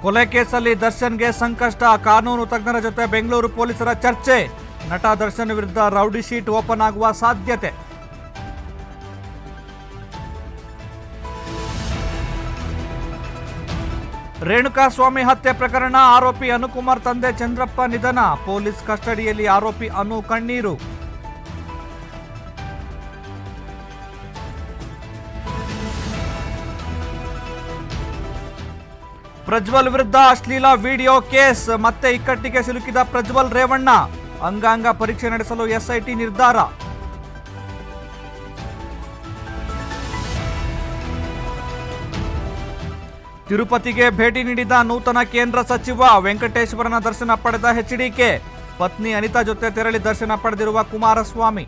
ಕೊಲೆ ಕೇಸಲ್ಲಿ ದರ್ಶನ್ಗೆ ಸಂಕಷ್ಟ, ಕಾನೂನು ತಜ್ಞರ ಜೊತೆ ಬೆಂಗಳೂರು ಪೊಲೀಸರ ಚರ್ಚೆ. ನಟ ದರ್ಶನ್ ವಿರುದ್ಧ ರೌಡಿ ಶೀಟ್ ಓಪನ್ ಆಗುವ ಸಾಧ್ಯತೆ. ರೇಣುಕಾಸ್ವಾಮಿ ಹತ್ಯೆ ಪ್ರಕರಣ, ಆರೋಪಿ ಅನುಕುಮಾರ್ ತಂದೆ ಚಂದ್ರಪ್ಪ ನಿಧನ. ಪೊಲೀಸ್ ಕಸ್ಟಡಿಯಲ್ಲಿ ಆರೋಪಿ ಅನು ಕಣ್ಣೀರು. ಪ್ರಜ್ವಲ್ ವಿರುದ್ಧ ಅಶ್ಲೀಲ ವಿಡಿಯೋ ಕೇಸ್, ಮತ್ತೆ ಇಕ್ಕಟ್ಟಿಗೆ ಸಿಲುಕಿದ ಪ್ರಜ್ವಲ್ ರೇವಣ್ಣ. ಅಂಗಾಂಗ ಪರೀಕ್ಷೆ ನಡೆಸಲು ಎಸ್ಐಟಿ ನಿರ್ಧಾರ. ತಿರುಪತಿಗೆ ಭೇಟಿ ನೀಡಿದ ನೂತನ ಕೇಂದ್ರ ಸಚಿವ, ವೆಂಕಟೇಶ್ವರನ ದರ್ಶನ ಪಡೆದ ಎಚ್ಡಿಕೆ. ಪತ್ನಿ ಅನಿತಾ ಜೊತೆ ತೆರಳಿ ದರ್ಶನ ಪಡೆದಿರುವ ಕುಮಾರಸ್ವಾಮಿ.